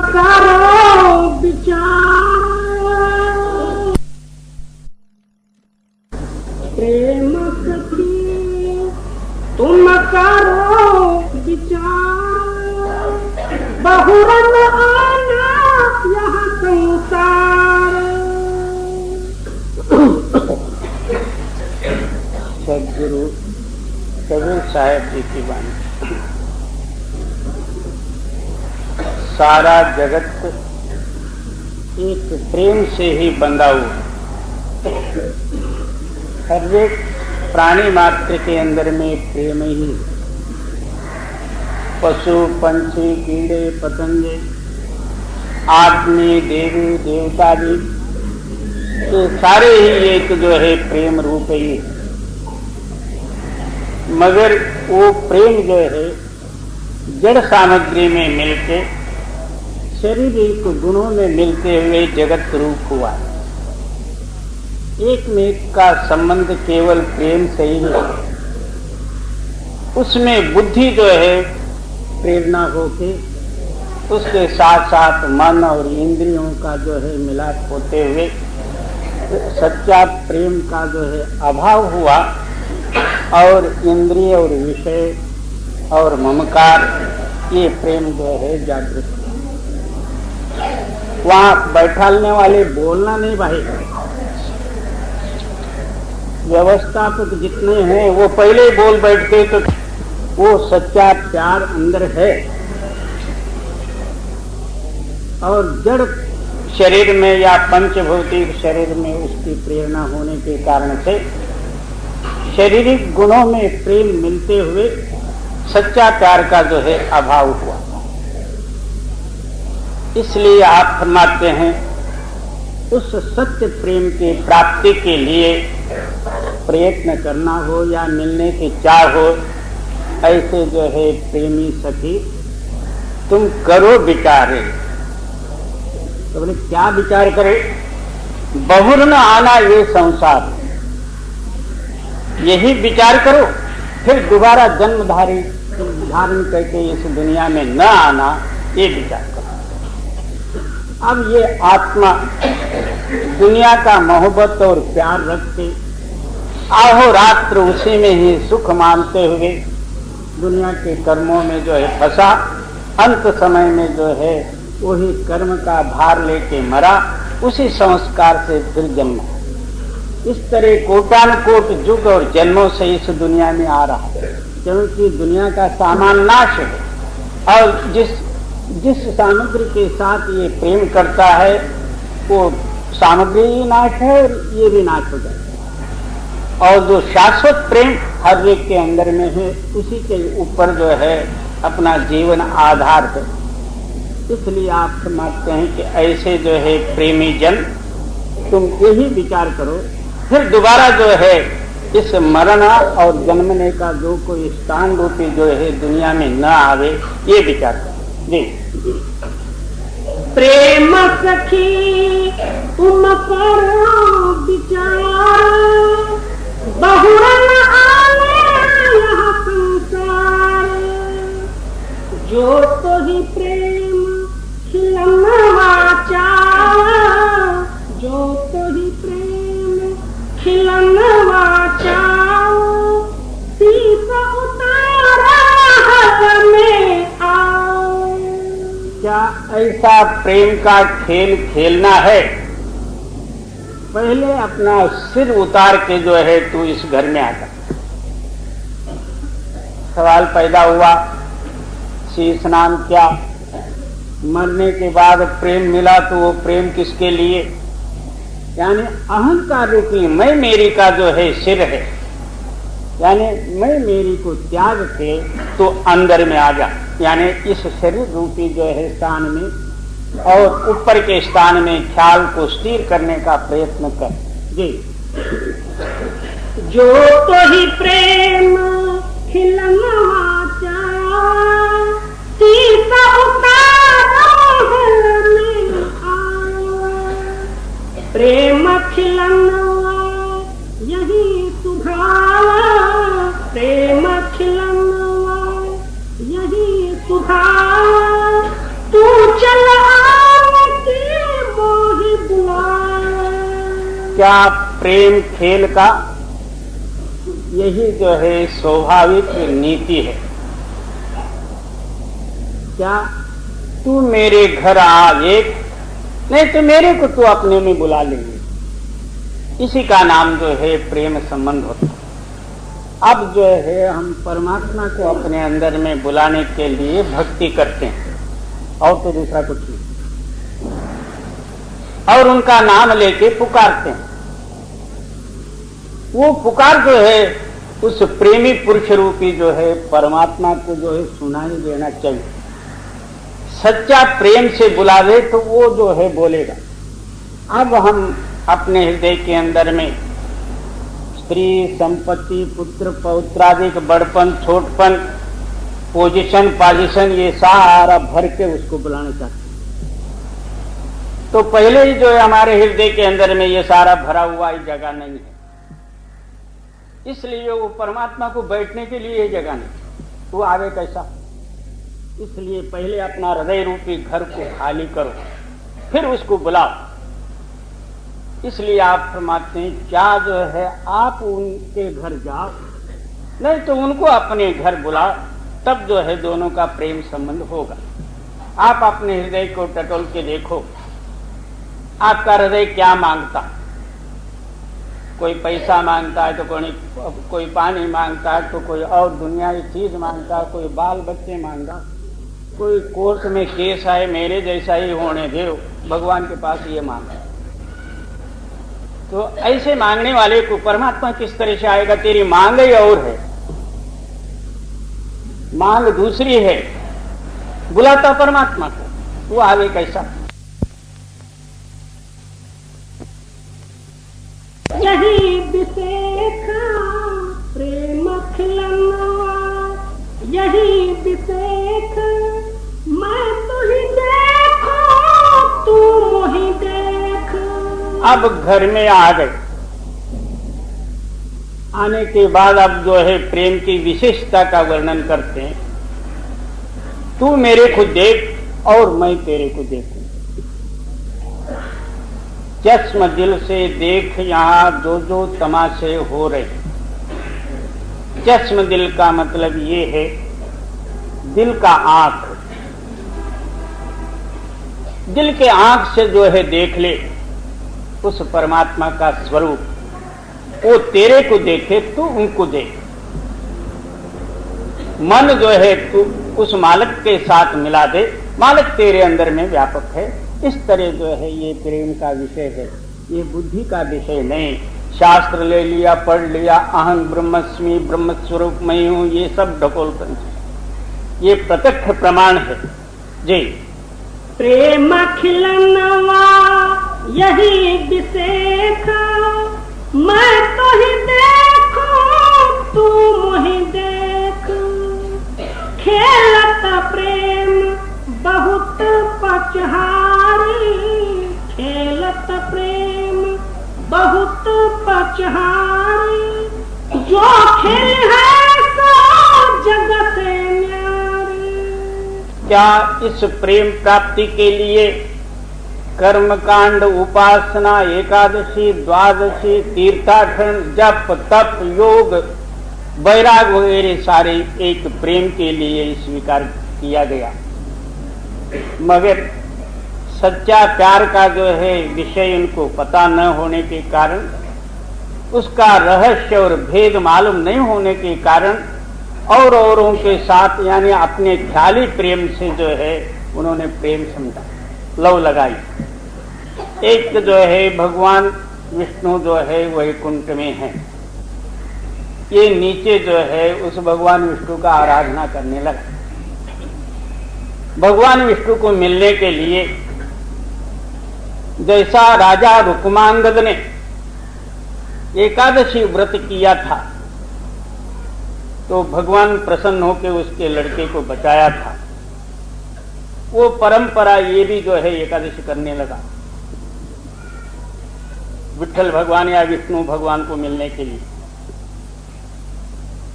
करो विचार प्रेम सखी तुम करो विचार बहुरंग आना यह संसार। सदगुरु कबीर साहब जी की वाणी। सारा जगत एक प्रेम से ही बंधा हुआ। हर एक प्राणी मात्र के अंदर में प्रेम ही। पशु पंछी कीड़े पतंगे आदमी देवी देवता भी तो सारे ही एक जो है प्रेम रूप ही है। मगर वो प्रेम जो है जड़ सामग्री में मिलके शारीरिक गुणों में मिलते हुए जगत रूप हुआ। एक में एक का संबंध केवल प्रेम से ही है। उसमें बुद्धि जो है प्रेरणा होके उसके साथ साथ मन और इंद्रियों का जो है मिलाप होते हुए सच्चा प्रेम का जो है अभाव हुआ और इंद्रिय और विषय और ममकार ये प्रेम जो है जागृत। वहां बैठालने वाले बोलना नहीं भाई, व्यवस्थापक जितने हैं वो पहले ही बोल बैठते तो वो सच्चा प्यार अंदर है। और जड़ शरीर में या पंचभौतिक शरीर में उसकी प्रेरणा होने के कारण से शारीरिक गुणों में प्रेम मिलते हुए सच्चा प्यार का जो है अभाव हुआ। इसलिए आप फरमाते हैं उस सत्य प्रेम की प्राप्ति के लिए प्रयत्न करना हो या मिलने की चाह हो, ऐसे जो है प्रेमी सखी तुम करो विचारे। तो बोले क्या विचार करे? बहुर न आना ये संसार, यही विचार करो। फिर दोबारा जन्म धारण करके इस दुनिया में न आना, ये विचार करो। अब ये आत्मा दुनिया का मोहब्बत और प्यार रखते आहो रात्र उसी में ही सुख मानते हुए दुनिया के कर्मों में जो है फंसा, अंत समय में जो है वही कर्म का भार लेके मरा, उसी संस्कार से फिर जन्म। इस तरह कोटानुकोट युग और जन्मों से इस दुनिया में आ रहा है, क्योंकि दुनिया का सामान नाश है और जिस सामग्री के साथ ये प्रेम करता है वो सामग्री ही नाश है और ये भी नाश हो जाता है। और जो शाश्वत प्रेम हर एक के अंदर में है उसी के ऊपर जो है अपना जीवन आधार है। इसलिए आप समझते हैं कि ऐसे जो है प्रेमी जन तुम यही विचार करो, फिर दोबारा जो है इस मरण और जन्मने का जो कोई स्थान रूपी जो है दुनिया में न आवे, ये विचार करो जी। प्रेम सखी तुम करो विचार बहुरंग आने यह संसार। जो तो ही प्रेम खिलनवा चाओ, जो तो ही प्रेम खिलनवा चाओ, सीसा उतारा हवा में आओ। क्या ऐसा प्रेम का खेल खेलना है? पहले अपना सिर उतार के जो है तू इस घर में आता। सवाल पैदा हुआ शीश नाम क्या? मरने के बाद प्रेम मिला तो वो प्रेम किसके लिए? यानी अहंकार रूपी मैं मेरी का जो है सिर है, यानी मैं मेरी को त्याग के तो अंदर में आ जा, यानी इस शरीर रूपी जो है स्थान में और ऊपर के स्थान में ख्याल को स्थिर करने का प्रयत्न कर जी। जो तो ही प्रेम खिलनवा चाओ, सीसा उतारो हल में आओ। प्रेम खिलनवा यही सुभावा, प्रेम खिलनवा यही सुभावा। तू चला क्या प्रेम खेल का यही जो है स्वाभाविक नीति है। क्या तू मेरे घर आ, एक नहीं तो मेरे को तू अपने में बुला लेंगे, इसी का नाम जो है प्रेम संबंध होता है। अब जो है हम परमात्मा को अपने अंदर में बुलाने के लिए भक्ति करते हैं और तो दूसरा कुछ नहीं, और उनका नाम लेके पुकारते हैं। वो पुकार जो है उस प्रेमी पुरुष रूपी जो है परमात्मा को जो है सुनाई देना चाहिए। सच्चा प्रेम से बुलावे तो वो जो है बोलेगा। अब हम अपने हृदय के अंदर में स्त्री, संपत्ति, पुत्र, पौत्रादिक, बड़पन, छोटपन, पोजीशन, पॉजिशन, ये सारा भर के उसको बुलाना चाहते हैं। तो पहले ही जो है हमारे हृदय के अंदर में ये सारा भरा हुआ ही जगह नहीं है, इसलिए वो परमात्मा को बैठने के लिए ये जगह नहीं। वो आवे कैसा? इसलिए पहले अपना हृदय रूपी घर को खाली करो, फिर उसको बुलाओ। इसलिए आप फरमाते हैं क्या जो है आप उनके घर जाओ, नहीं तो उनको अपने घर बुलाओ, तब जो है दोनों का प्रेम संबंध होगा। आप अपने हृदय को टटोल के देखो, आपका हृदय क्या मांगता? कोई पैसा मांगता है तो कोई पानी मांगता है, तो कोई और दुनियावी चीज मांगता है, कोई बाल बच्चे मांगा, कोई कोर्ट में केस आए मेरे जैसा ही होने दे, भगवान के पास ये मांगा। तो ऐसे मांगने वाले को परमात्मा किस तरह से आएगा? तेरी मांग ही और है, मांग दूसरी है, बुलाता परमात्मा को, वो आवे कैसा? यही विशेखा प्रेम खिलनवा, यही विशेख मैं तुही देखो तू मोही देख। अब घर में आ गए, आने के बाद अब जो है प्रेम की विशेषता का वर्णन करते हैं। तू मेरे को देख और मैं तेरे को देखूं। चश्म दिल से देख यहां जो जो तमाशे हो रहे। चश्म दिल का मतलब ये है दिल का आंख, दिल के आंख से जो है देख ले उस परमात्मा का स्वरूप। वो तेरे को देखे तू उनको देख। मन जो है तू उस मालिक के साथ मिला दे, मालिक तेरे अंदर में व्यापक है। इस तरह जो है ये प्रेम का विषय है, ये बुद्धि का विषय नहीं। शास्त्र ले लिया, पढ़ लिया, अहं ब्रह्मस्मि, ब्रह्म स्वरूप मैं हूं, ये सब ढकोलपन, ये प्रत्यक्ष प्रमाण है। जी प्रेम खिलनवा यही विशेखा मैं तो ही देखूं तू मोही देख। खेलत प्रेम बहुत पचहारी, खेलत प्रेम बहुत पचहारी, जो खेल है सो जगत न्यारी। क्या इस प्रेम प्राप्ति के लिए कर्मकांड, उपासना, एकादशी, द्वादशी, तीर्थाटन, जप, तप, योग, वैराग वगैरह सारे एक प्रेम के लिए स्वीकार किया गया, मगर सच्चा प्यार का जो है विषय उनको पता न होने के कारण, उसका रहस्य और भेद मालूम नहीं होने के कारण और औरों के साथ यानी अपने ख्याली प्रेम से जो है उन्होंने प्रेम समझा, लव लगाई। एक जो है भगवान विष्णु जो है वैकुंठ में है, ये नीचे जो है उस भगवान विष्णु का आराधना करने लगा। भगवान विष्णु को मिलने के लिए जैसा राजा रुक्मांगद ने एकादशी व्रत किया था, तो भगवान प्रसन्न होकर उसके लड़के को बचाया था। वो परंपरा ये भी जो है एकादशी करने लगा, विठ्ठल भगवान या विष्णु भगवान को मिलने के लिए।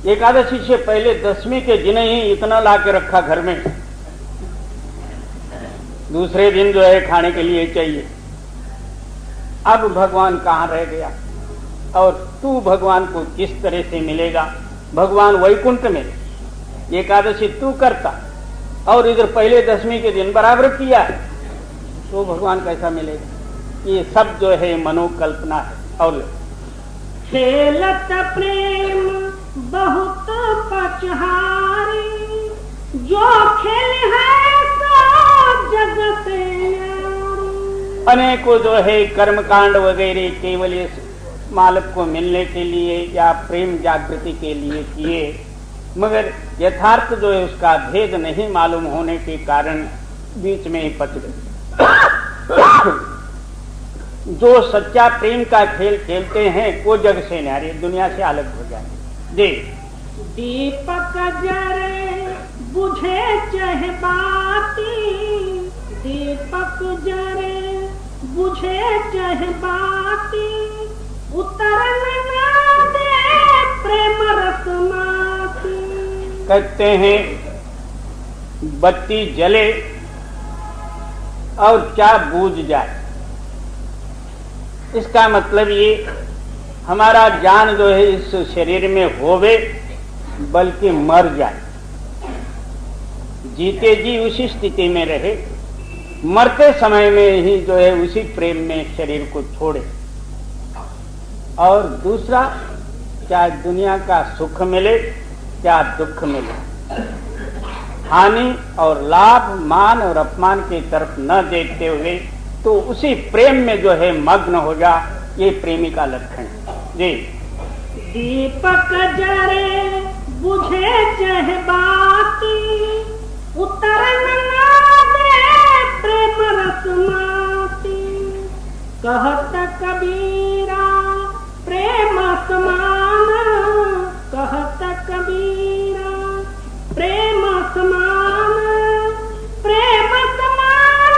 एकादशी से पहले 10वीं के दिन ही इतना ला के रखा घर में, दूसरे दिन जो है खाने के लिए चाहिए। अब भगवान कहाँ रह गया और तू भगवान को किस तरह से मिलेगा। भगवान वैकुंठ में एकादशी तू करता और इधर पहले दशमी के दिन बराबर किया है, तो भगवान कैसा मिलेगा। ये सब जो है मनोकल्पना है। और खेलत प्रेम बहुत पचहारी, जो खेल है सो जग से न्यारी। अनेकों जो है कर्मकांड वगैरह केवल इस मालिक को मिलने के लिए या प्रेम जागृति के लिए किए, मगर यथार्थ जो है उसका भेद नहीं मालूम होने के कारण बीच में ही पच गए। जो सच्चा प्रेम का खेल खेलते हैं वो जग से न्यारे, दुनिया से अलग हो जाए। जी, दीपक जरे बुझे चाहे बाती, दीपक जरे बुझे चाहे बाती, उतरन ना दे प्रेम रस माती। कहते हैं बत्ती जले और क्या बूझ जाए। इसका मतलब ये हमारा जान जो है इस शरीर में होवे बल्कि मर जाए, जीते जी उसी स्थिति में रहे, मरते समय में ही जो है उसी प्रेम में शरीर को छोड़े। और दूसरा, चाहे दुनिया का सुख मिले क्या दुख मिले, हानि और लाभ मान और अपमान की तरफ न देखते हुए तो उसी प्रेम में जो है मग्न हो जा, ये प्रेमी का लक्षण है। जी, दीपक जरे बुझे चाहे बाती, उतरन ना दे प्रेम रस माती। कहत कबीरा प्रेम समान, कहत कबीरा प्रेम समान, प्रेम समान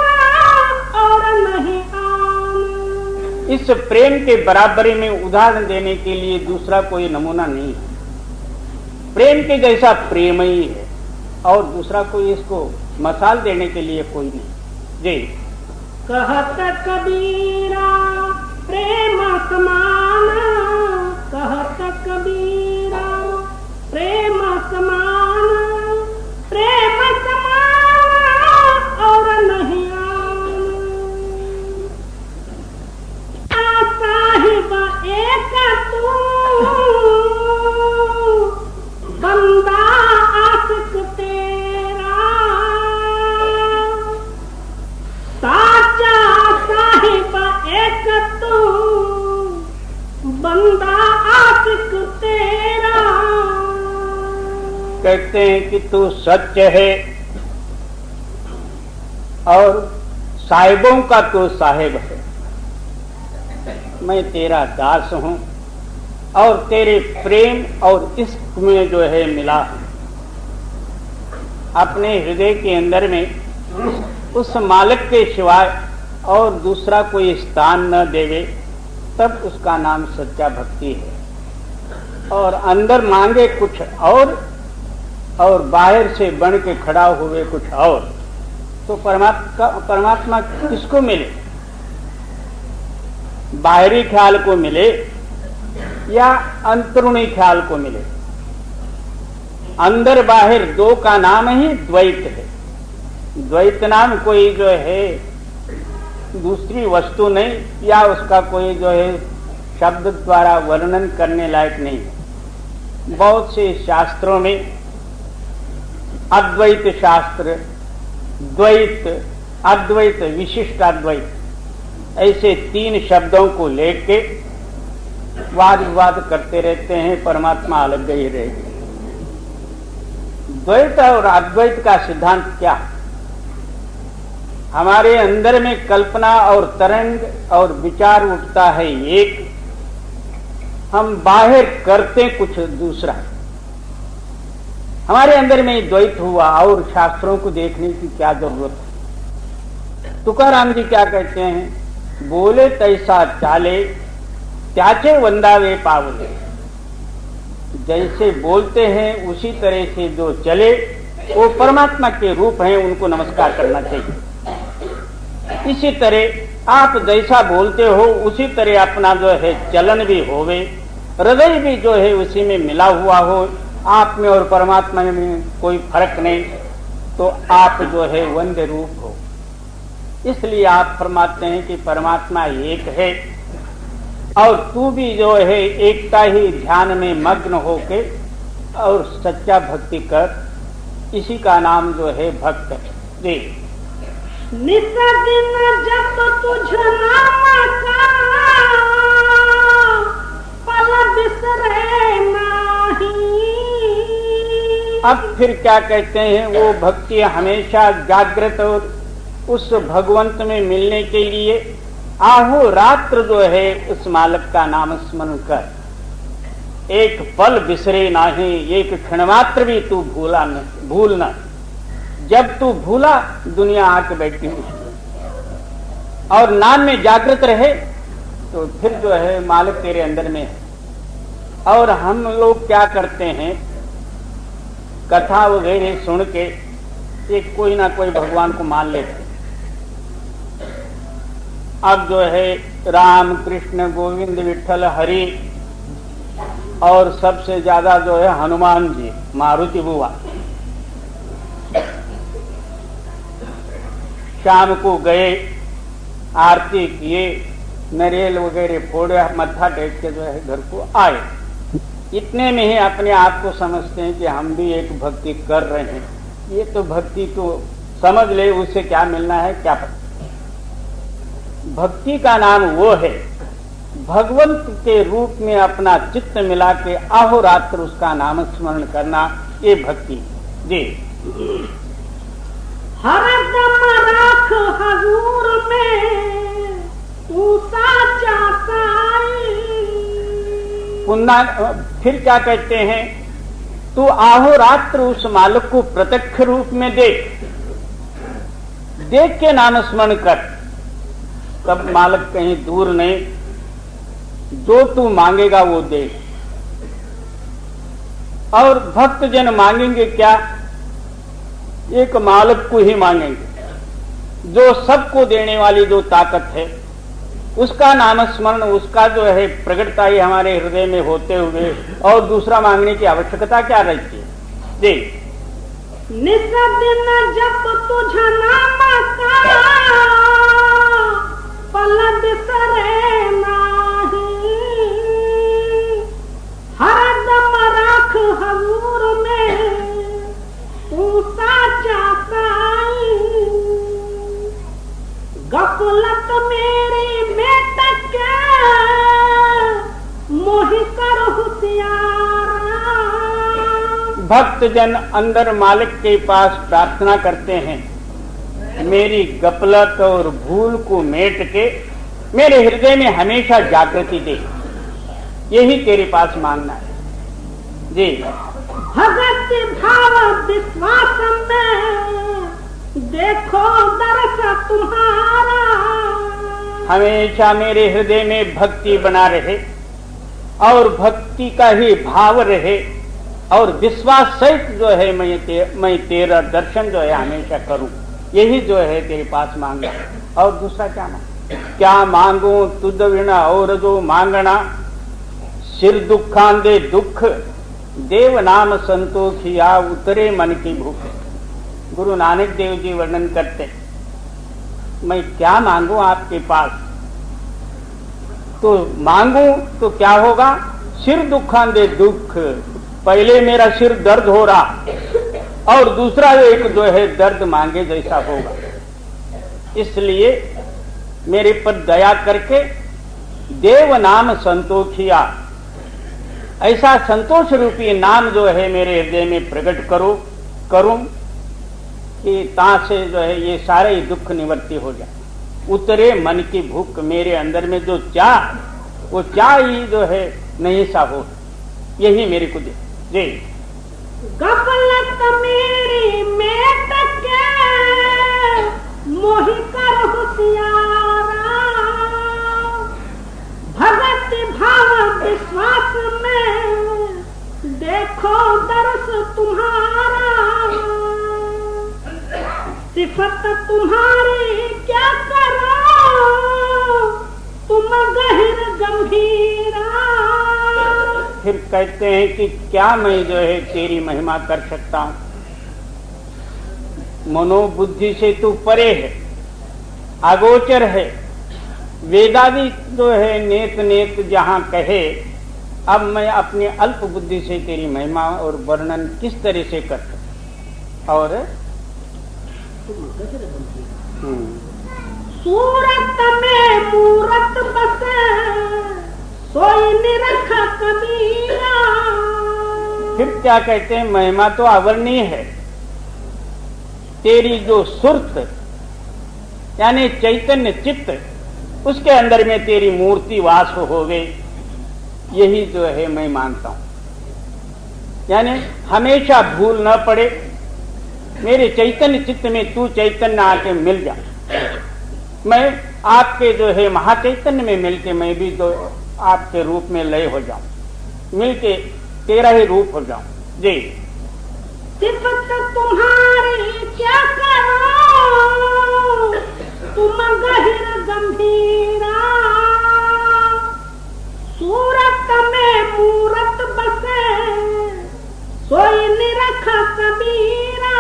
और नहीं आन। इस प्रेम के बराबरी में उदाहरण देने के लिए दूसरा कोई नमूना नहीं है। प्रेम के जैसा प्रेम ही है और दूसरा कोई इसको मसाल देने के लिए कोई नहीं। जी, कहत कबीरा प्रेम समान, कहत कबीरा प्रेम समान, प्रेम समान और नहीं आन। साहिब एक तू बंदा आशिक तेरा, साचा साहिब एक तू बंदा आशिक तेरा। कहते हैं कि तू सच है और साहिबों का तू साहिब है, मैं तेरा दास हूं और तेरे प्रेम और इश्क में जो है मिला हूं। अपने हृदय के अंदर में उस मालिक के सिवाय और दूसरा कोई स्थान न देवे, तब उसका नाम सच्चा भक्ति है। और अंदर मांगे कुछ और बाहर से बन के खड़ा हुए कुछ और, तो परमात्मा किसको मिले? बाहरी ख्याल को मिले या अंतरूणी ख्याल को मिले? अंदर बाहर दो का नाम ही द्वैत है। द्वैत नाम कोई जो है दूसरी वस्तु नहीं या उसका कोई जो है शब्द द्वारा वर्णन करने लायक नहीं। बहुत से शास्त्रों में अद्वैत शास्त्र, द्वैत, अद्वैत, विशिष्ट अद्वैत, ऐसे तीन शब्दों को लेके वाद विवाद करते रहते हैं। परमात्मा अलग ही रहेगी। द्वैत और अद्वैत का सिद्धांत क्या? हमारे अंदर में कल्पना और तरंग और विचार उठता है एक, हम बाहर करते कुछ दूसरा। हमारे अंदर में द्वैत हुआ और शास्त्रों को देखने की क्या जरूरत है? तुकाराम जी क्या कहते हैं? बोले तैसा चाले त्याचे वंदावे पावले। जैसे बोलते हैं उसी तरह से जो चले वो परमात्मा के रूप हैं, उनको नमस्कार करना चाहिए। इसी तरह आप जैसा बोलते हो उसी तरह अपना जो है चलन भी होवे, हृदय भी जो है उसी में मिला हुआ हो, आप में और परमात्मा में कोई फर्क नहीं, तो आप जो है वंद्य रूप हो। इसलिए आप फरमाते हैं कि परमात्मा एक है और तू भी जो है एकता ही ध्यान में मग्न होके और सच्चा भक्ति कर, इसी का नाम जो है भक्त है। जी निसदिन जप तुझ नाम का पल बिसरे नहीं। अब फिर क्या कहते हैं, वो भक्ति हमेशा जागृत और उस भगवंत में मिलने के लिए आहो रात्र जो है उस मालिक का नाम स्मरण कर, एक पल बिसरे नहीं, एक क्षण मात्र भी तू भूलना। जब तू भूला दुनिया आके बैठी उसमें, और नाम में जागृत रहे तो फिर जो है मालिक तेरे अंदर में है। और हम लोग क्या करते हैं, कथा वगैरह सुन के एक कोई ना कोई भगवान को मान लेते। अब जो है राम कृष्ण गोविंद विठल हरि और सबसे ज्यादा जो है हनुमान जी, मारुति बुआ। शाम को गए, आरती किए, नरेल वगैरह फोड़े, मत्था टेक के जो है घर को आए। इतने में ही अपने आप को समझते हैं कि हम भी एक भक्ति कर रहे हैं। ये तो भक्ति तो समझ ले, उससे क्या मिलना है क्या पता। भक्ति का नाम वो है भगवंत के रूप में अपना चित्त मिला के अहोरात्र उसका नाम स्मरण करना, ये भक्ति। जी हरदम राख हजूर में तू साचा साई। पुनः फिर क्या कहते हैं, तू अहोरात्र उस मालिक को प्रत्यक्ष रूप में देख, देख के नाम स्मरण कर। तब मालिक कहीं दूर नहीं, जो तू मांगेगा वो दे। और भक्त जन मांगेंगे क्या, एक मालिक को ही मांगेंगे, जो सबको देने वाली जो ताकत है उसका नाम स्मरण, उसका जो है प्रगटता ही हमारे हृदय में होते हुए और दूसरा मांगने की आवश्यकता क्या रहती है। देख निसदिन जप तुझ नाम का पल बिसरे नहीं। हरदम राख हजूर में तू साचा साई। गफलत मेरी में टके मोहि कर होशियारा। भक्त जन अंदर मालिक के पास प्रार्थना करते हैं, मेरी गफलत और भूल को मेट के मेरे हृदय में हमेशा जागृति दे, यही तेरे पास मांगना है। जी भक्ति भाव विश्वास में देखो दर्श तुम्हारा। हमेशा मेरे हृदय में भक्ति बना रहे और भक्ति का ही भाव रहे और विश्वास सहित जो है मैं तेरा दर्शन जो है हमेशा करूं, यही जो है तेरे पास मांगा। और दूसरा क्या मांग, क्या मांगू तुद विना और जो मांगना। सिर दुखांदे दुख देव नाम संतोखिया उतरे मन की भूख। गुरु नानक देव जी वर्णन करते, मैं क्या मांगू आपके पास, तो मांगू तो क्या होगा, सिर दुखांदे दुख। पहले मेरा सिर दर्द हो रहा और दूसरा एक जो है दर्द मांगे जैसा होगा, इसलिए मेरे पर दया करके देव नाम संतोखिया, ऐसा संतोष रूपी नाम जो है मेरे हृदय में प्रकट करूं कि ता से जो है ये सारे दुख निवृत्ति हो जाए। उतरे मन की भूख, मेरे अंदर में जो चाह, वो चाह ही जो है नहीं सा हो, यही मेरे को दे। जी गफलत मेरी में टके मोहि कर होशियारा। भक्ति भाव विश्वास में देखो दर्श तुम्हारा। सिफत तुम्हारी क्या करो फिर कहते हैं कि क्या मैं जो है तेरी महिमा कर सकता हूं? मनोबुद्धि से तू परे है, अगोचर है। वेदादि जो है नेत नेत जहां कहे, अब मैं अपनी अल्प बुद्धि से तेरी महिमा और वर्णन किस तरह से कर सकता? और सूरत में मूरत बसे सोई निरख कबीरा। फिर क्या कहते हैं? महिमा तो अवर्णीय है, तेरी जो सुरत यानी चैतन्य चित्त, उसके अंदर में तेरी मूर्ति वास हो गई, यही जो है मैं मानता हूं। यानी हमेशा भूल न पड़े, मेरे चैतन्य चित्त में तू चैतन्य आके मिल जा, मैं आपके जो है महाचैतन्य में मिलके मैं भी जो आपके रूप में लय हो जाऊं, मिलके तेरा ही रूप हो जाऊं। जी। सिफत तुम्हारी क्या करो, तुम गहिर गंभीरा। सूरत में मूरत बसे सोई निरख कबीरा।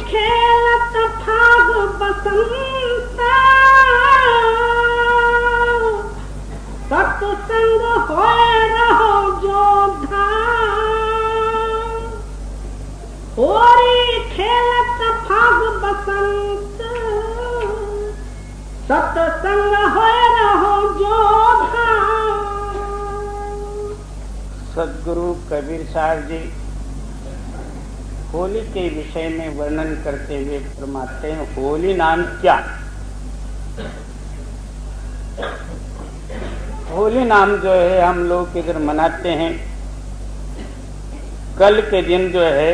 खेलत फाग बसंता सत्संग होए रहो जोधा। होरी खेलत फाग बसंत सत्संग होए रहो जोधा। सदगुरु कबीर साहब जी होली के विषय में वर्णन करते हुए फरमाते हैं, होली नाम क्या? होली नाम जो है हम लोग इधर मनाते हैं। कल के दिन जो है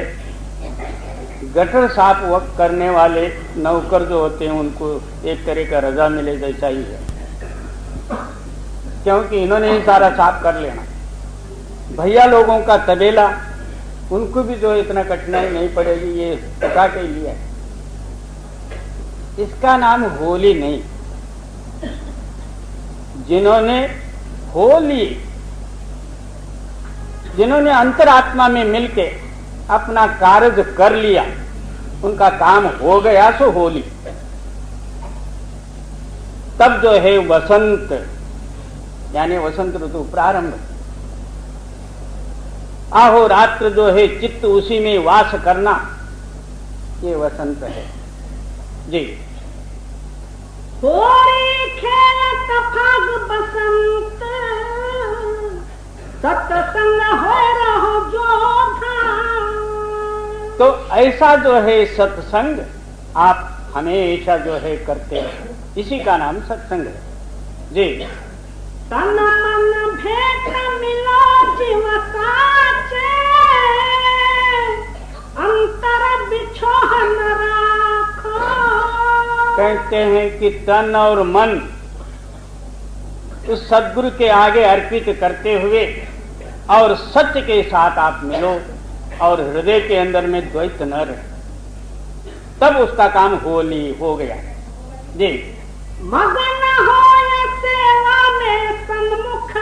गटर साफ वक्त करने वाले नौकर जो होते हैं उनको एक तरह का रजा मिले जैसा ही है, क्योंकि इन्होंने ही सारा साफ कर लेना। भैया लोगों का तबेला, उनको भी जो इतना कठिनाई नहीं पड़ेगी, ये उठा के लिया। इसका नाम होली नहीं। जिन्होंने होली, जिन्होंने अंतरात्मा में मिलके अपना कार्य कर लिया, उनका काम हो गया, सो होली। तब जो है वसंत यानी वसंत ऋतु प्रारंभ। अहोरात्र जो है चित्त उसी में वास करना, ये वसंत है। जी। होरी खेलत फाग बसंत सत्संग होए रहो जोधा। तो ऐसा जो है सत्संग आप हमेशा जो है करते हैं, इसी का नाम सत्संग है। जी। तन मन भेंट मिलो जीव साचे, अंतर बिछोहन राखो। कहते हैं कि तन और मन उस सद्गुरु के आगे अर्पित करते हुए और सत्य के साथ आप मिलो और हृदय के अंदर में द्वैत न रहे, तब उसका काम होली हो गया। जी। मगन हो सेवा में सन्मुख,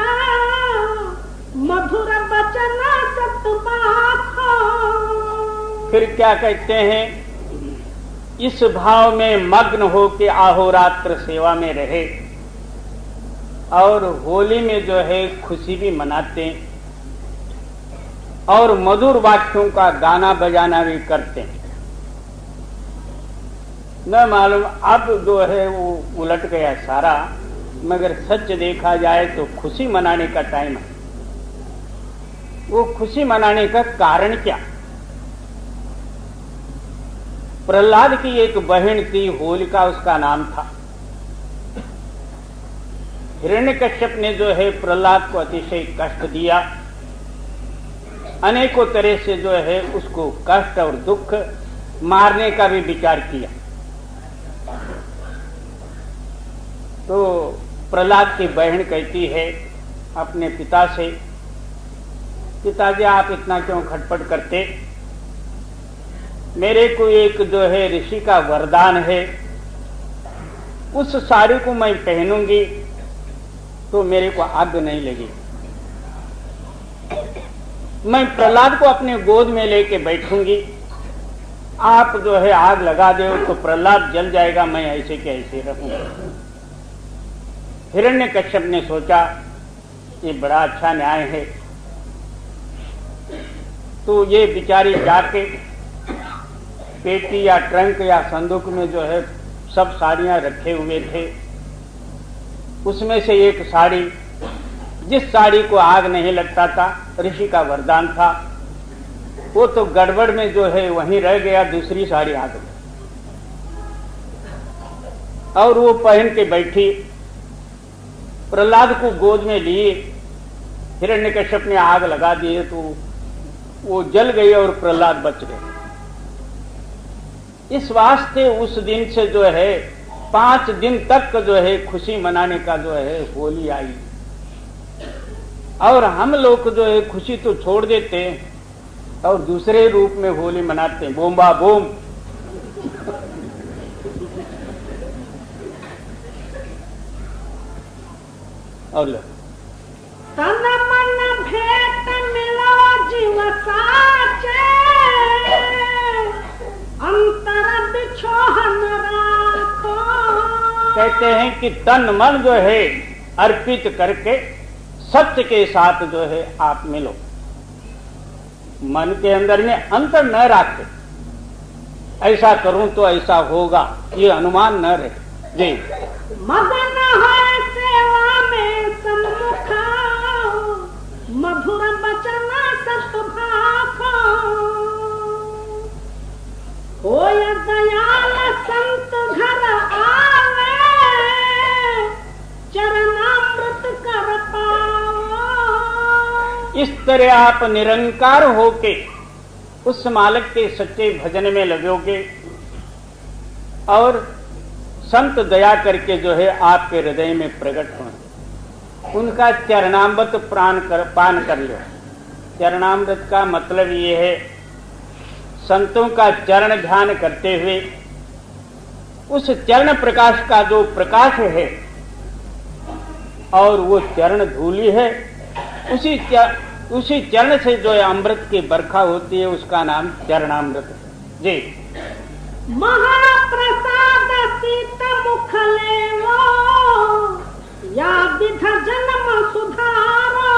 मधुर बचन सतबाखो। फिर क्या कहते हैं? इस भाव में मग्न हो के अहोरात्र सेवा में रहे और होली में जो है खुशी भी मनाते हैं और मधुर वाक्यों का गाना बजाना भी करते हैं। न मालूम अब जो है वो उलट गया सारा, मगर सच देखा जाए तो खुशी मनाने का टाइम है। वो खुशी मनाने का कारण क्या? प्रहलाद की एक बहन थी, होलिका उसका नाम था। हिरण्यकश्यप ने जो है प्रहलाद को अतिशय कष्ट दिया, अनेकों तरह से जो है उसको कष्ट और दुख, मारने का भी विचार किया। तो प्रहलाद की बहन कहती है अपने पिता से, पिताजी आप इतना क्यों खटपट करते? मेरे को एक जो है ऋषि का वरदान है, उस साड़ी को मैं पहनूंगी तो मेरे को आग नहीं लगी। मैं प्रहलाद को अपने गोद में लेके बैठूंगी, आप जो है आग लगा दो तो प्रहलाद जल जाएगा, मैं ऐसे के ऐसे रहूंगा। हिरण्यकश्यप ने सोचा ये बड़ा अच्छा न्याय है, तो ये बिचारी जाके पेटी या ट्रंक या संदूक में जो है सब साड़ियां रखे हुए थे, उसमें से एक साड़ी, जिस साड़ी को आग नहीं लगता था, ऋषि का वरदान था, वो तो गड़बड़ में जो है वहीं रह गया, दूसरी साड़ी आ गई और वो पहन के बैठी। प्रहलाद को गोद में लिए, हिरण्यकश्यप ने आग लगा दी तो वो जल गई और प्रहलाद बच गए। इस वास्ते उस दिन से जो है 5 दिन तक जो है खुशी मनाने का जो है होली आई। और हम लोग जो है खुशी तो छोड़ देते हैं और दूसरे रूप में होली मनाते हैं, बोम्बा बोम। और लो तन मन भेंट मिलो जीव साचे, अंतर बिछोहन राखो। कहते हैं कि तन मन जो है अर्पित करके सत्य के साथ जो है आप मिलो, मन के अंदर में अंतर न रखे, ऐसा करूं तो ऐसा होगा, ये अनुमान न रहे जी। मगन है सेवा में सम्मुखा, मधुर बचन सतभाखो। होय दयाल संत घर आवे, चरणामृत कर पाओ। इस तरह आप निरंकार होके उस मालिक के सच्चे भजन में लगोगे और संत दया करके जो है आपके हृदय में प्रकट हों, उनका चरणामृत पान कर लो। चरणामृत का मतलब ये है संतों का चरण ध्यान करते हुए उस चरण प्रकाश का जो प्रकाश है और वो चरण धूली है, उसी चरण से जो है अमृत की बरखा होती है, उसका नाम चरणामृत है जी। महाप्रसाद सीत मुख लेवो, या विध जन्म सुधारो।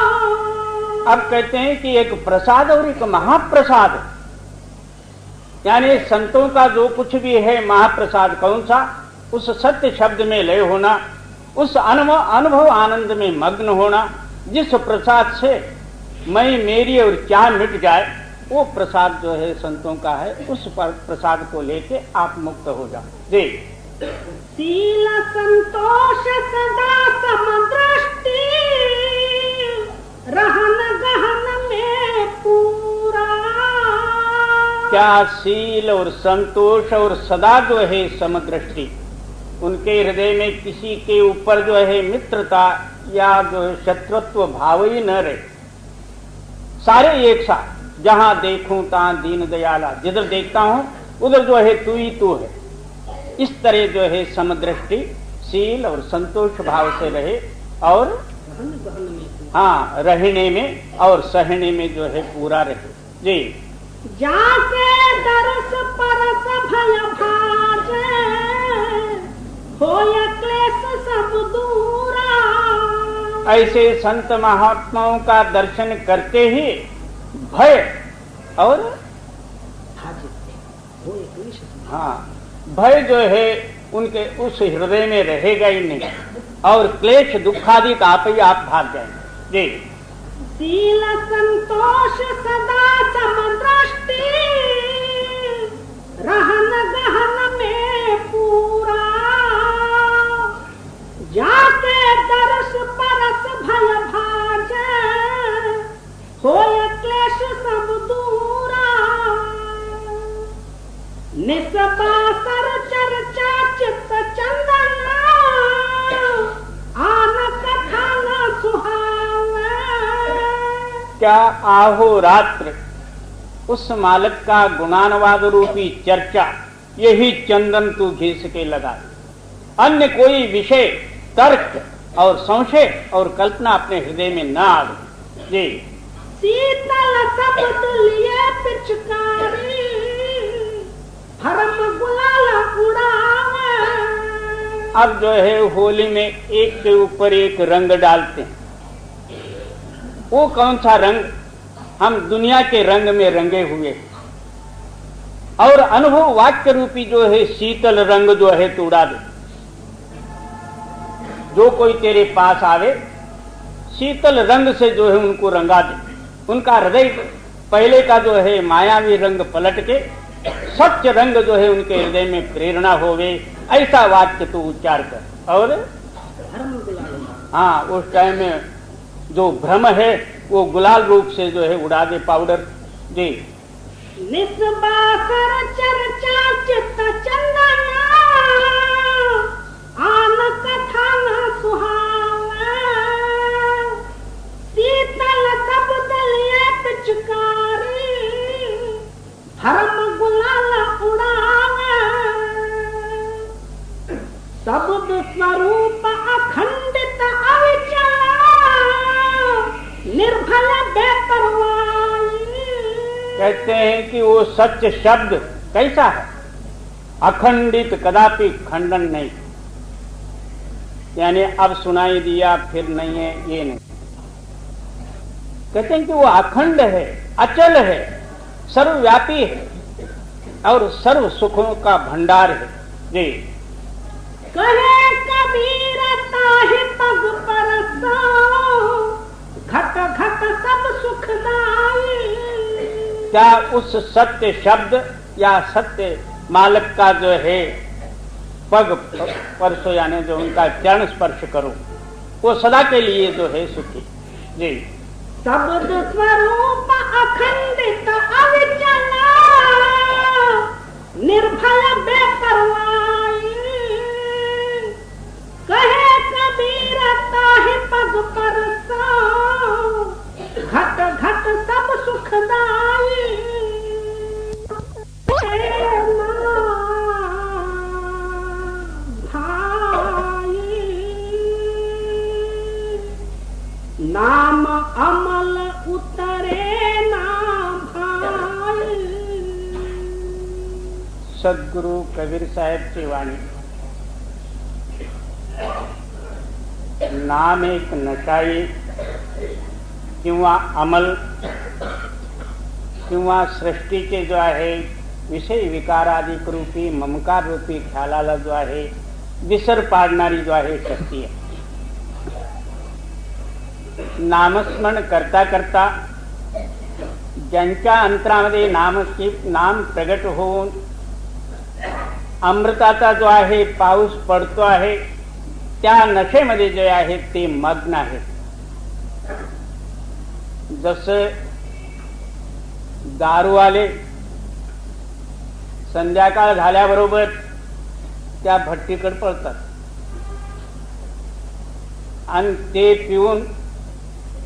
अब कहते हैं कि एक प्रसाद और एक महाप्रसाद, यानी संतों का जो कुछ भी है महाप्रसाद कौन सा, उस सत्य शब्द में लय होना, उस अनुभव आनंद में मग्न होना, जिस प्रसाद से मैं मेरी और क्या मिट जाए, वो प्रसाद जो है संतों का है। उस प्रसाद को लेके आप मुक्त हो जाओ जी। शील संतोष सदा समदृष्टि, रहन गहन में पूरा। क्या शील और संतोष और सदा जो है समदृष्टि, उनके हृदय में किसी के ऊपर जो है मित्रता या जो है शत्रुत्व भाव ही न रहे, सारे एक साथ, जहां देखूं तहां दीन दयाला, जिधर देखता हूं उधर जो है तू ही तू है, इस तरह जो है समदृष्टि शील और संतोष भाव से रहे और हाँ रहने में और सहने में जो है पूरा रहे जी। जाके दरस परस भय भाजे, होय क्लेश सब दूरा। ऐसे संत महात्माओं का दर्शन करते ही भय और हाँ भय जो है उनके उस हृदय में रहेगा ही नहीं और क्लेश दुखादि आप ही आप भाग जाएंगे जी। शील संतोष सदा समदृष्टि, रहन गहन में पूरा। जाके दरस परस भय भाजे, होय क्लेश सब दूरा। निस्बासर चर्चा चित्त चंदना, आन कथा न सुहावे। क्या आहो रात्र उस मालिक का गुणानुवाद रूपी चर्चा, यही चंदन तू घिस के लगा, अन्य कोई विषय तर्क और संशय और कल्पना अपने हृदय में न आवे। जी शीतल शब्द लिए पिचकारी भरम गुलाल उड़ावे। अब जो है होली में एक के ऊपर एक रंग डालते हैं। वो कौन सा रंग? हम दुनिया के रंग में रंगे हुए और अनुभव वाक्य रूपी जो है शीतल रंग जो है तो उड़ा दे। जो कोई तेरे पास आवे शीतल रंग से जो है उनको रंगा दे। उनका हृदय पहले का जो है मायावी रंग पलट के सच्च रंग जो है उनके हृदय में प्रेरणा होवे, ऐसा वाक्य तू उच्चार कर। और हाँ, उस टाइम में जो भ्रम है वो गुलाल रूप से जो है उड़ा दे पाउडर। जी निस्बासर चर्चा चित्त चंदना आन कथा न सुहावे। शीतल शब्द लिए पिचकारी भरम गुलाल उड़ावे। शब्द स्वरूप अखंडित अविचल निर्भल बेपरवाही। कहते हैं कि वो सत्य शब्द कैसा है? अखंडित, कदापि खंडन नहीं, यानी अब सुनाई दिया फिर नहीं है, ये नहीं। कहते हैं कि वो अखंड है, अचल है, सर्वव्यापी है और सर्व सुखों का भंडार है। जी कहे कबीर ताहि पग परसो घट घट सब सुखदाई। क्या उस सत्य शब्द या सत्य मालक का जो है पग परसो, यानी जो उनका चरण स्पर्श करो, वो सदा के लिए जो है सुखी। जी शब्द स्वरूप अखंडित अविचल निर्भय बेपरवाही। कहे कबीर ताहि पग परसो घट घट सब सुखदाई। नाम अमल उतरे ना भाई। सदगुरु कबीर साहेब की वाणी। नाम एक नशाई किंवा अमल किंवा सृष्टीचे जो आहे विषय विकाराधिक रूपी ममकार रूपी ख्यालाला जो आहे विसर पाडणारी जो आहे शक्ती आहे। नामस्मरण करता करता ज्यांच्या अंतरामध्ये नाम प्रगट होऊन अमृताचा जो आहे पाऊस पडतो आहे, त्या नशेमध्ये जे आहे ते मग्न आहे। जसं दारूवाले संध्याकाळ झाल्याबरोबर त्या भट्टीकडे पळतात आणि ते पिऊन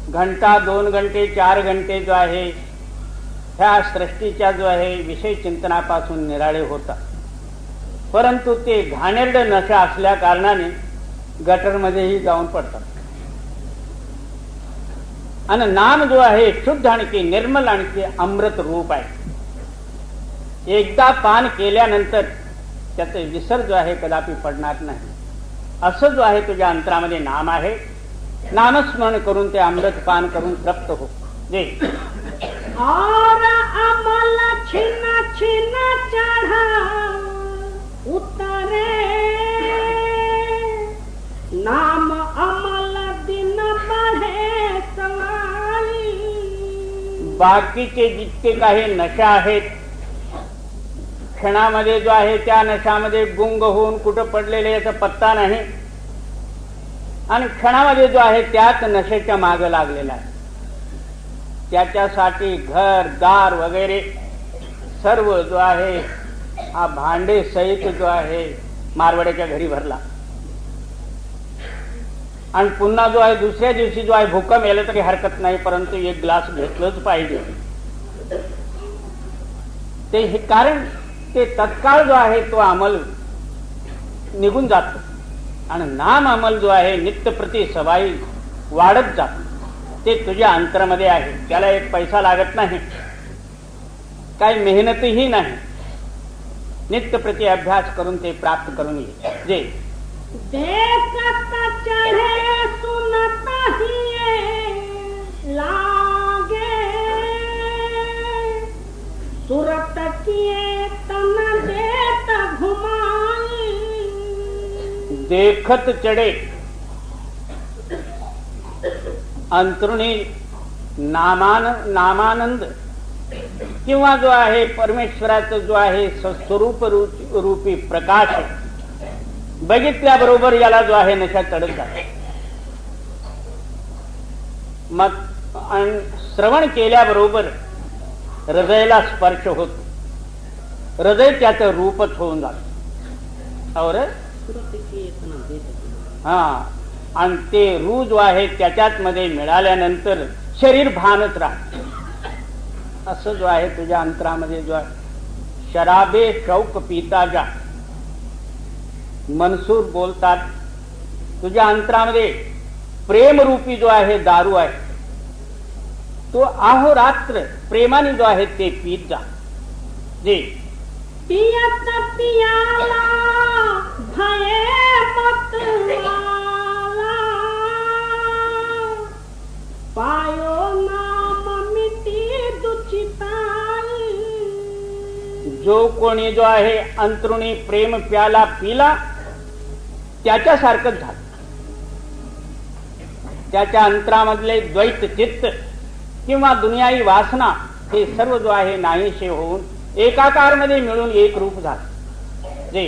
घंटा 2 घंटे 4 घंटे जो आहे ह्या सृष्टीच्या जो आहे विषय चिंतनापासून निराळे होतात, परंतु ते घाणेरड नशा असल्या कारणाने गटरमध्येही जाऊन पडतात। आणि नाम जो आहे शुद्ध आणखी निर्मल आणखी अमृत रूप आहे। एकदा पान केल्यानंतर त्याचे विसर जो आहे कदापि पडणार नाही। असं जो आहे तुझ्या अंतरामध्ये नाम आहे, नामस्मरण करून ते अमृत पान करून तृप्त हो। जे और अमल छिन छिन चढ़ा उतरे, नाम अमल दिन बढ़े समाई। बाकीचे जितके काही नशा आहेत क्षणामध्ये जो आहे त्या नशामध्ये गुंग होऊन कुठं पडलेले याचा पत्ता नाही आणि क्षणामध्ये जो आहे त्याच नशेच्या मागे लागलेला आहे। त्याच्यासाठी घर दार वगैरे सर्व जो आहे हा भांडे सहित जो आहे मारवाड्याच्या घरी भरला आणि पुन्हा जो आहे दुसऱ्या दिवशी जो आहे भूकंप यायला तरी हरकत नाही, परंतु एक ग्लास घेतलंच पाहिजे। ते हे कारण ते तत्काळ जो आहे तो अंमल निघून जातो आणि नाम अमल जो आहे नित्यप्रती सवाई वाढत जात, ते तुझ्या अंतरामध्ये आहे. त्याला एक पैसा लागत नाही, काही मेहनतही नाही. नित्यप्रती अभ्यास करून ते प्राप्त करून ये. जे देखत चढ़े सुनत हिये लागे, सुरत किए तन देत घुमाई. देखत चढे अंतरुणी नामानंद किंवा जो आहे परमेश्वराचं जो आहे स्वरूप रूपी प्रकाश बघितल्याबरोबर याला जो आहे नशा चढत जातो. मग श्रवण केल्याबरोबर हृदयाला स्पर्श होतो, हृदय त्याचं रूपच होऊन जात. और हा, आणि ते रू जो आहे त्याच्यात मध्ये मिळाल्यानंतर शरीर भानच राहत. असं जो आहे तुझ्या अंतरामध्ये जो आहे शराबे शौक पिता जा. मनसूर बोलतात तुझ्या अंतरामध्ये प्रेमरूपी जो आहे दारू आहे, तो अहोरात्र प्रेमाने जो आहे ते पीत जा. जे पियत पियाला भये मतवाला, पायो नाम मिटी दुचिताई. जो कोणी जो आहे अंतरुणी प्रेम प्याला पिला त्याच्यासारखंच झालं. त्याच्या अंतरामधले द्वैत चित्त किंवा दुनियाई वासना हे सर्व जो आहे नाहीसे होऊन एकाकार मध्ये मिळून एक रूप झालं. जे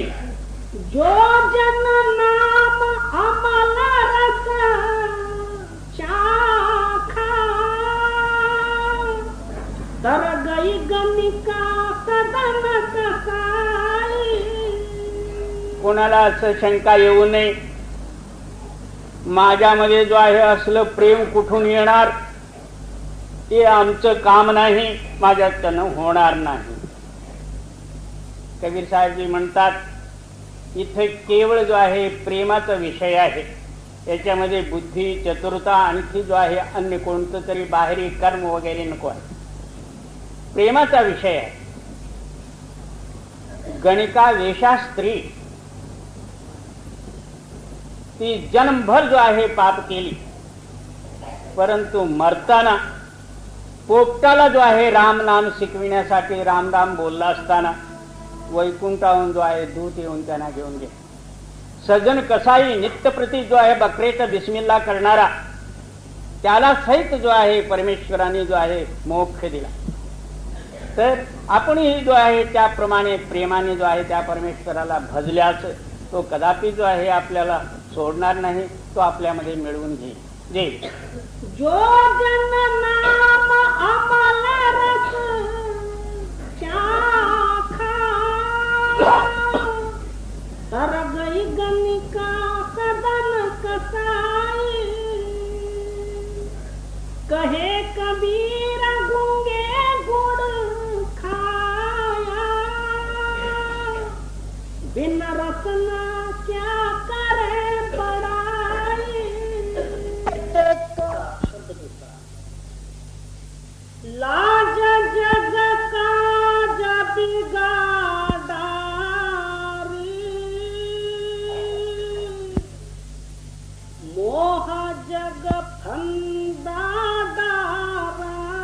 जो जन नाम अमल रस चाखा, तर गई गणिका सदन कसाई. कोणाला असं शंका येऊ नये माझ्यामध्ये जो आहे असलं प्रेम कुठून येणार, ते आमचं काम नाही, माझ्यातनं होणार नाही. कबीर साहेबजी म्हणतात इथे केवळ जो आहे प्रेमाचा विषय आहे, याच्यामध्ये बुद्धी चतुरता आणखी जो आहे अन्य कोणतं तरी बाहेरी कर्म वगैरे नको आहे. प्रेमाचा विषय आहे. गणिका वेशा स्त्री ती जन्मभर जो आहे पाप केली, परंतु मरताना पोपटाला जो आहे राम नाम शिकविण्यासाठी राम राम बोलला असताना वैकुंठाहून जो आहे दूत येऊन त्यांना घेऊन गेले. सजन कसाई नित्यप्रती जो आहे बकरेचा बिस्मिल्ला करणारा, त्याला सहित जो आहे परमेश्वराने जो आहे मोक्ष दिला. तर आपणही जो आहे त्याप्रमाणे प्रेमाने जो आहे त्या परमेश्वराला भजल्यास तो कदापि जो आहे आपल्याला सोडणार नाही, तो आपल्यामध्ये मिळवून घेईल. जे जो जन नाम अमल रस चाखा, तर गई गणिका सदन कसाई. कहे कबीर गूंगे गुड़ खाया, बिन रसना क्या करे पड़ाई. लाज जग काज बिगाड़ारी, मोह जग फंदा डारारी.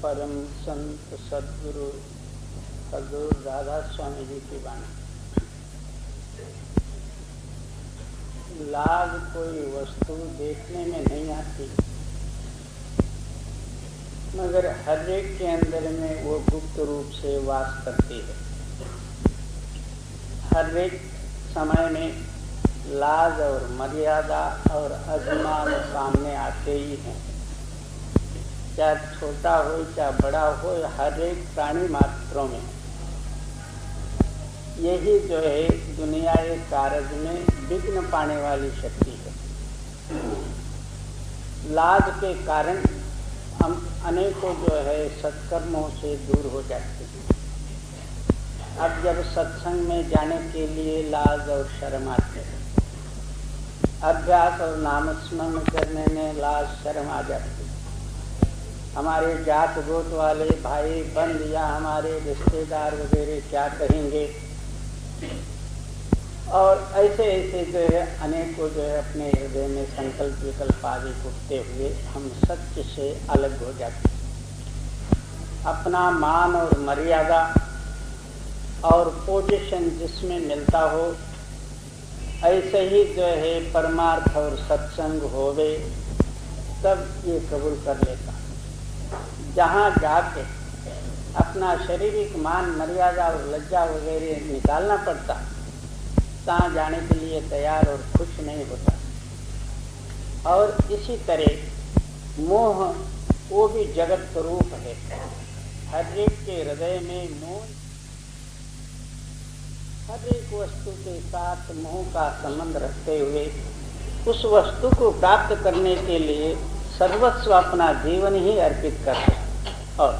परम संत सदगुरु हजूर राधा स्वामी जी की वाणी. लाज कोई वस्तु देखने में नहीं आती, मगर हर एक के अंदर में वो गुप्त रूप से वास करती है. हर एक समय में लाज और मर्यादा और अभिमान सामने आते ही हैं. चाहे छोटा हो चाहे बड़ा हो, हर एक प्राणी मात्रों में यही जो है दुनिया के कार्य में विघ्न पाने वाली शक्ति है. लाज के कारण हम अनेकों जो है सत्कर्मों से दूर हो जाते हैं. अब जब सत्संग में जाने के लिए लाज और शर्म आते हैं, अभ्यास और नामस्मरण करने में लाज शर्म आ जाती है। हमारे जात गोत वाले भाई बंद या हमारे रिश्तेदार वगैरह क्या कहेंगे, और ऐसे ऐसे जो है अनेकों जो है अपने हृदय में संकल्प विकल्प आदि उठते हुए हम सत्य से अलग हो जाते हैं। अपना मान और मर्यादा और पोजीशन जिसमें मिलता हो, ऐसे ही जो है परमार्थ और सत्संग होवे, तब ये कबूल कर लेता। जहाँ जाके अपना शारीरिक मान मर्यादा और लज्जा वगैरह निकालना पड़ता, तहाँ जाने के लिए तैयार और खुश नहीं होता। और इसी तरह मोह वो भी जगत स्वरूप है। हर एक के हृदय में मोह, हर एक वस्तु के साथ मोह का संबंध रखते हुए उस वस्तु को प्राप्त करने के लिए सर्वस्व अपना जीवन ही अर्पित करते हैं। और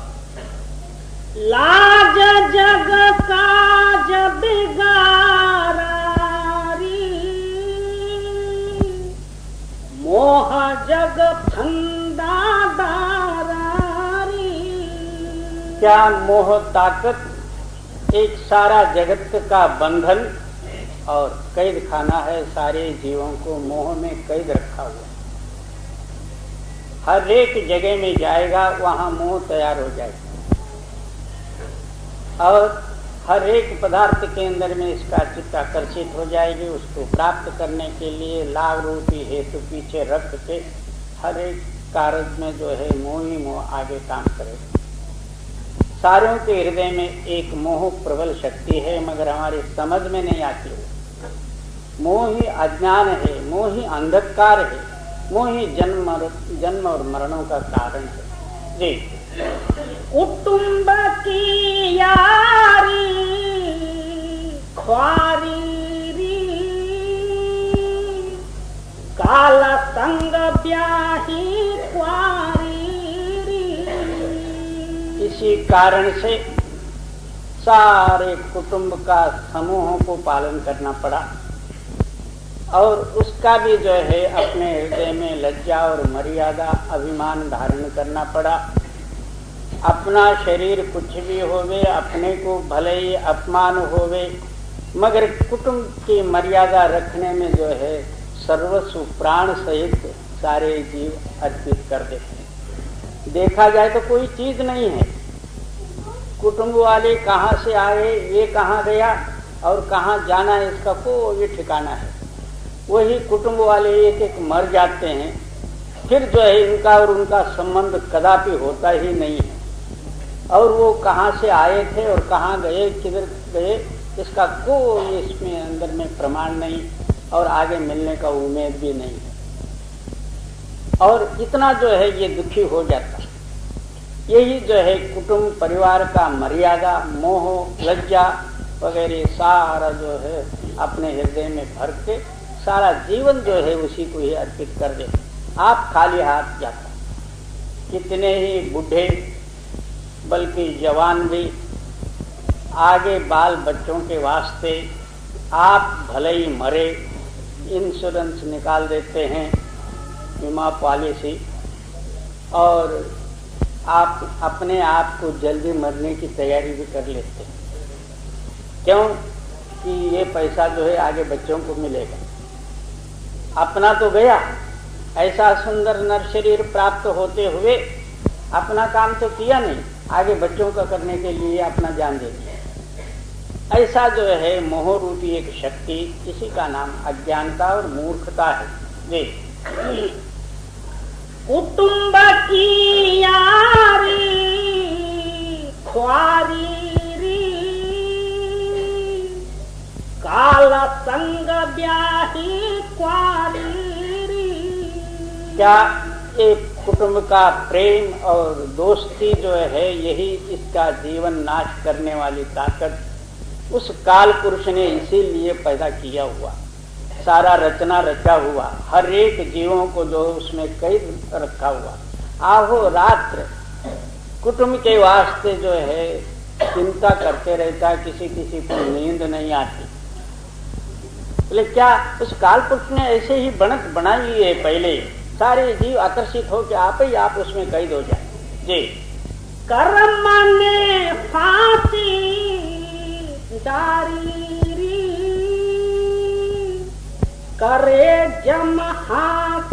लाज जग काज बिगारी, मोह जग फंदा दारी। क्या मोह ताकत एक सारा जगत का बंधन और कैद खाना है। सारे जीवों को मोह में कैद रखा हुआ। हर एक जगह में जाएगा वहां मोह तैयार हो जाएगा, और हर एक पदार्थ के अंदर में इसका चित्त आकर्षित हो जाएगी। उसको प्राप्त करने के लिए लाभ रूपी हेतु पीछे रख के हर एक कार्य में जो है मोह ही मोह आगे काम करेगा। सारों के हृदय में एक मोह प्रबल शक्ति है, मगर हमारी समझ में नहीं आती है। मोह ही अज्ञान है, मोह ही अंधकार है, मोह ही जन्म और मरणों का कारण है। जी, कुटुंब की यारी ख्वारी री, काला संग ब्याही ख्वारी री। इसी कारण से सारे कुटुंब का समूहों को पालन करना पड़ा, और उसका भी जो है अपने हृदय में लज्जा और मर्यादा अभिमान धारण करना पड़ा। अपना शरीर कुछ भी होवे, अपने को भले ही अपमान होवे, मगर कुटुंब की मर्यादा रखने में जो है सर्वस्व प्राण सहित सारे जीव अर्पित कर देते हैं। देखा जाए तो कोई चीज नहीं है। कुटुंब वाले कहाँ से आए, ये कहाँ गया और कहाँ जाना है, इसका कोई ठिकाना है। वही कुटुंब वाले एक एक मर जाते हैं, फिर जो है इनका और उनका संबंध कदापि होता ही नहीं है। और वो कहाँ से आए थे और कहाँ गए, किधर गए, इसका कोई इसमें अंदर में प्रमाण नहीं, और आगे मिलने का उम्मीद भी नहीं है। और इतना जो है ये दुखी हो जाता। यही जो है कुटुंब परिवार का मर्यादा, मोह, लज्जा वगैरह सारा जो है अपने हृदय में भर के सारा जीवन जो है उसी को ही अर्पित कर दे। आप खाली हाथ जाता। कितने ही बूढ़े बल्कि जवान भी आगे बाल बच्चों के वास्ते आप भले ही मरे, इंश्योरेंस निकाल देते हैं, बीमा पॉलिसी, और आप अपने आप को जल्दी मरने की तैयारी भी कर लेते हैं। क्यों कि ये पैसा जो है आगे बच्चों को मिलेगा। अपना तो गया, ऐसा सुंदर नर शरीर प्राप्त होते हुए अपना काम तो किया नहीं, आगे बच्चों का करने के लिए अपना जान दे दिया। ऐसा जो है मोह रूपी एक शक्ति, इसी का नाम अज्ञानता और मूर्खता है। जी, कुटुंब की यारी ख्वारी री, काला संग ब्याही ख्वारी री। क्या एक कुटुंब का प्रेम और दोस्ती जो है यही इसका जीवन नाश करने वाली ताकत उस काल पुरुष ने इसीलिए पैदा किया हुआ। सारा रचना रचा हुआ, हर एक जीवों को जो उसमें कैद रखा हुआ। आहो रात्र कुटुंब के वास्ते जो है चिंता करते रहता है, किसी किसी को नींद नहीं आती। बोले क्या उस काल पुरुष ने ऐसे ही बनत बनाई है, पहले सारे जीव आकर्षित हो कि आप उसमें कैद हो जाए। जी कर्म ने फांसी डारी री, करे जम हाथ